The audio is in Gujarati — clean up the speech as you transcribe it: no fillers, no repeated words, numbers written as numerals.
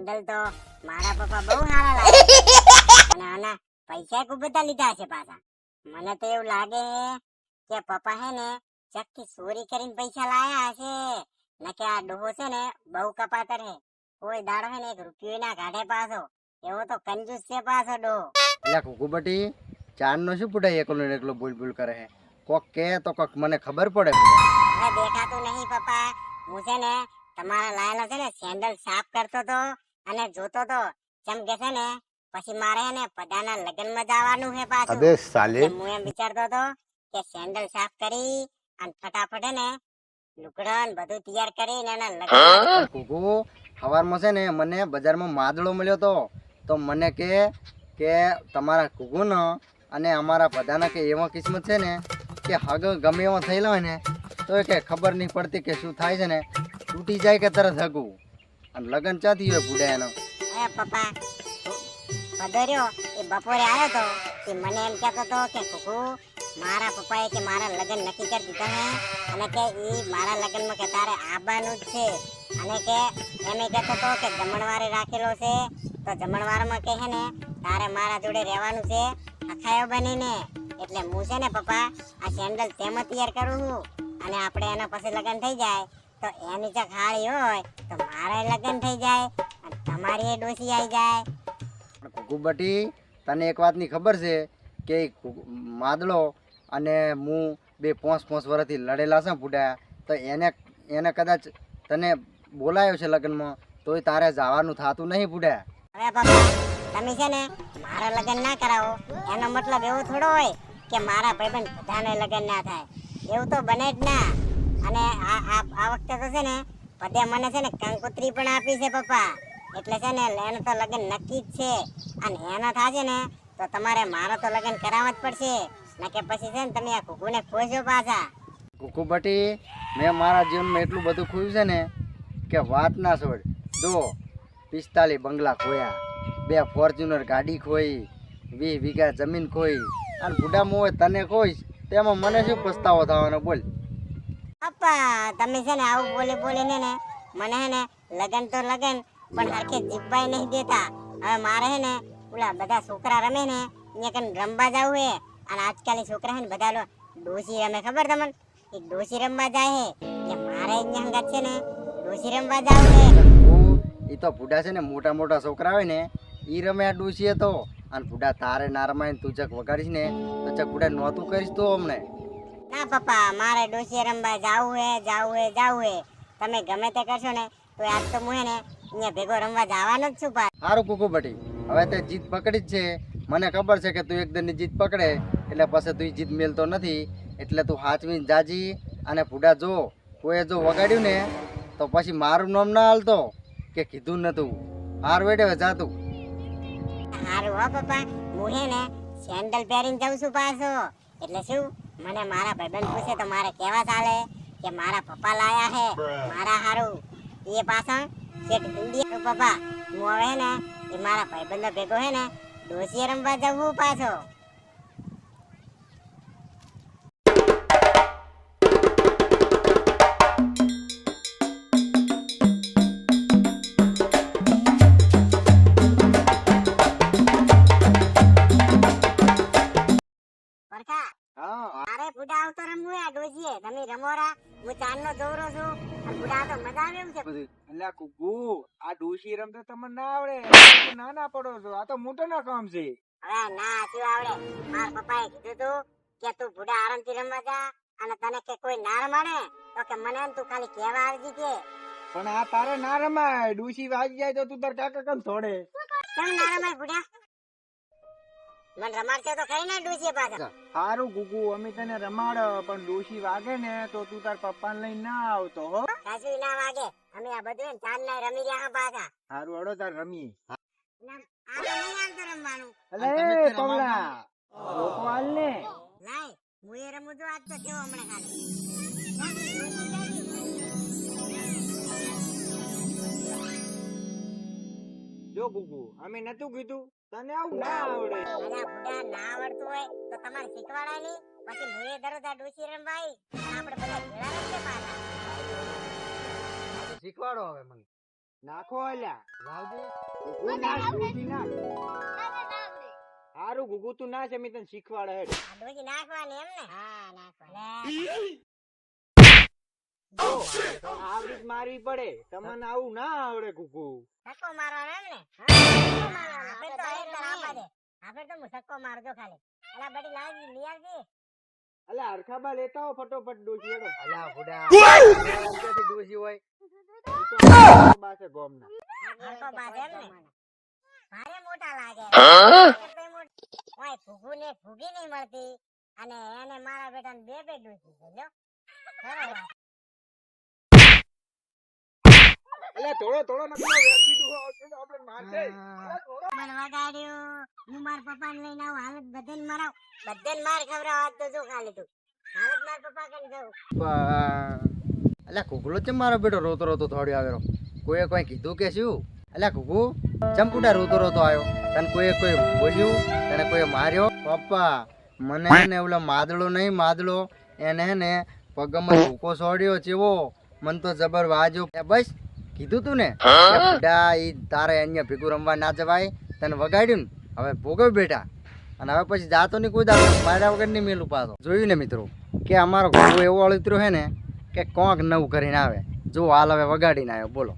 સેન્ડલ તો મારા પપ્પા બહુ સારા લાગે અને આના પૈસા ખૂબ બધા લીધા છે પાછા. મને તો એવું લાગે કે પપ્પા હે ને ચક્કી ચોરી કરીને પૈસા લાયા હશે. નકે આ ડોહો છે ને બહુ કપાતર હે, કોઈ દાડો હે ને 1 રૂપિયો ના કાઢે પાછો. એવો તો કંજૂસ છે પાછો ડોહો. એટલે કુકુબટી ચાંદ નો શું પુડા એકલો ને એકલો બોલ બોલ કરે હે? કોક કે તો કોક મને ખબર પડે. હવે દેખાતું નહીં પપ્પા, હું છે ને તમારા લાયેલા છે ને સેન્ડલ સાફ કરતો તો અને જોતો તો જેમ કે છે ને પછી મારે હે ને પદાના લગ્નમાં જવાનું હે પાછું. અબે સાલે, એટલે હું એમ વિચારતો તો કે સેન્ડલ સાફ કરી અને ફટાફટ હે ને લુગડા ને બધું તૈયાર કરીને એના લગ્ન. કુકુ સવારમાં છે ને મને બજારમાં માદળો મળ્યો તો મને કે તમારા કુકુનો અને અમારા બધાના કે એવો કિસ્મત છે ને કે હગ ગમે એવો થયેલો હોય ને તો એ કે ખબર નહીં પડતી કે શું થાય છે ને તૂટી જાય કે તરત હગું અને લગન ચાથી હોય બુડા એનો. અરે પપ્પા પધર્યો એ બપોરે આવ્યો તો કે મને એમ કહેતો તો કે કુકુ મારા પપ્પાએ કે મારા લગ્ન નક્કી કરી દીધા હે અને કે ઈ મારા લગ્નમાં કે તારે આવવાનું જ છે અને કે એમ કહેતો તો કે જમણવારે રાખેલો છે તો જમણવારમાં કે હે ને તારે મારા જોડે રહેવાનું છે અખાયો બનીને. એટલે હું છે ને પપ્પા આ સેન્ડલ તેમ જ તૈયાર કરું છું અને આપણે એના પછી લગ્ન થઈ જાય તો એની જે ખાળી હોય તો મારે લગ્ન થઈ જાય અને તમારી એ ડોસી આવી જાય. કુકુબટી તને એક વાતની ખબર છે કે માદળો અને હું 2-5 વર્ષથી લડેલા છે બુડા તો એને કદાચ તને બોલાયો છે લગ્નમાં તોય તારે જવાનું થતું નહીં બુડા. હવે પપ્પા તમે છે ને મારા લગ્ન ના કરાવો એનો મતલબ એવો થોડો હોય કે મારા ભાઈબંધ બધાને લગ્ન ના થાય, એવું તો બને જ ના. અને આ વખતે તો છે ને પદે મને છે ને કંકોત્રી પણ આપી છે પપ્પા, એટલે છે ને એનું તો લગ્ન નક્કી જ છે અને એના થાશે ને તો તમારે મારો તો લગ્ન કરાવવા જ પડશે નકે પછી છે ને તમે આ કુકુને ખોજો પાછા. કુકુબટી મેં મારા જીવનમાં એટલું બધું ખોયું છે ને કે વાત ના છોડ. જો 45 બંગલા ખોયા, 2 ફોર્ચ્યુનર ગાડી ખોઈ, 20 વીઘા જમીન ખોઈ અને બુડા મોય તને ખોઈશ તેમાં મને શું પસ્તાવો થવાનો બોલ. પપ્પા તમે છે ને આવું બોલે બોલીને ને મને હે ને લગન તો લગન પણ હરખે જીવવાય નહીં દેતા. હવે મારે હે ને ઓલા બધા છોકરા રમે ને અહીંયા કન રમવા જાવું હે અને આજકાલ છોકરા હે ને બધા ડોસી રમે, ખબર તમને? એ ડોસી રમવા જાય હે કે મારે અહીંયા હંગાત છે ને ડોસી રમવા જાવું હે. એ તો બુડા છે ને મોટા મોટા છોકરા હોય ને એ રમે આ ડૂસીએ તો અને બુડા તારે ના રમાય તું ચક વગાડીશ ને તો ચક બુડા નહોતું કરીશ તો અમને. ના પપ્પા મારે ડોસી રમવા જાવું હે જાવું હે જાવું હે. તમે ગમે તે કરશો ને તો આજ તો હું હે ને અહીંયા ભેગો રમવા જવાનો જ છું. સારું કુકુબટી હવે તે જીત પકડી જ છે, મને ખબર છે કે તું એકદમની જીત પકડે એટલે પછી તું જીત મેલતો નથી એટલે તું હાચવીને જાજી અને બુડા જો કોઈએ જો વગાડ્યું ને તો પછી મારું નામ ના હાલતો કે કીધું નતું. હાર વેડે જાતું. હારું હો પપ્પા, હું હે ને સેન્ડલ પહેરીને જાઉં છું પાછો. એટલે શું મને મારા ભાઈબંધ પૂછે તો મારે કેવા ચાલે કે મારા પપ્પા લાયા હે મારા હારું એ પાછળ શેઠ ઇન્ડિયા. પપ્પા હું હવે હે ને એ મારા ભાઈબંધ ભેગો હે ને ડોસી રમવા જાઉં પાછો. અરે બુડા આવતો રમવું આ ડોસીએ તમે રમોરા, હું ચાંદનો દોરો છું અને બુડા તો મજા આવે એવું છે. એટલે કુકુ આ ડોશી રમતા તમને ના આવડે? નાના પડો છો, આ તો મોટો ના કામ છે. હવે ના શું આવડે, મારા પપ્પાએ કીધું તું કે તું બુડા આરામથી રમવા જા અને તને કે કોઈ ના રમાડે તો કે મને તું ખાલી કહેવા આવજી કે. પણ આ તારે ના રમાય, ડોશી વાગી જાય તો તું તાર કાકા કેમ છોડે? કેમ ના રમાય બુડા? મને રમાડશે તો ખરી ને ડોસીએ પાછા. સારું કુકુ અમે તને રમાડો પણ ડોશી વાગે ને તો તું તાર પપ્પા લઈને ના આવતો હો. કશું ના વાગે, અમે આ બધું ચાંદ ના રમી રહ્યા પાછા. સારું હડો તાર રમીએ. આ તો નહીં આવતો રમવાનું. અલે કમલા લોકો હાલ ને લાય હું એ રમું છું આજ તો કેવો હમણાં ખાલી. જો કુકુ અમે નતું કીધું તને આવું ના આવડે. અલા બુડા ના આવડતું હોય તો તમારે શીખવાડાય નહીં, પછી હું એ દરરોજ આ ડોસી રમવા આવી આપણે બધા ભેળા રમશે પાછા. શીખવાડો હવે મને. નાખો અલ્યા લાવજે. ગુગુ નાખ ડોશી નાખ હારું ગુગુ તું નાખ એમ તને શીખવાડે હેડ આ ડોશી નાખવાની એમ ને હા આવડી જ મારવી પડે તમને આવું ના આવડે ગુગુ ધક્કો મારવાનો એમ ને આપણે તો આપા દે આપણે તો હું ધક્કો મારજો ખાલી અલા બડી લાવી લઈ આવજે અલ્યા હરખાબા લેતા હો ફટોફટ ડોશી હેડો અલ્યા ભૂડા ક્યાંથી ડોશી હોય? બાસે ગોમના હરકો બાદ એમ ને ભારે મોટા લાગે ઓય ઘૂઘુ ને ઘૂગી નહીં મળતી અને એને મારા બેટાને બે બે ડોશી છે લ્યો બરોબર અલ્યા થોડો નકરો વેચી દો આપણે મારશે મને વગાડ્યું હું મારા પપ્પાને લઈને આવું હાલત બધાને મરાવ બધાને માર ખવડાવ આજ તો જો ખાલી તું હાલત મારા પપ્પા કને જાઉં અલ્યા ઘૂઘલો ચમ મારો બેટો રોતો રોતો થોડી આવેલો કોઈએ કોઈ કીધું કે શું? અલ્યા ઘૂઘુ ચંપુડા રોતો રોતો આવ્યો તને કોઈ બોલ્યું તને કોઈ માર્યો? પપ્પા મને ને ઓલો માદળો નહીં માદળો એને હે ને પગમાં ધોકો સોડ્યો ચેવો મન તો જબર વાજો બસ કીધું તું ને કે બુડા ઈ તારે અહીંયા ભેગું રમવા ના જવાય તને વગાડ્યું ને હવે ભોગવ બેટા અને હવે પછી જાતો નહીં કોઈ દાતો માર્યા વગર નહીં મેલું પાછો જોયું ને મિત્રો કે અમારો ઘોડો એવો અળતરો હે ને કે કોંક નવું કરીને આવે જો હાલ હવે વગાડીને આવ્યો બોલો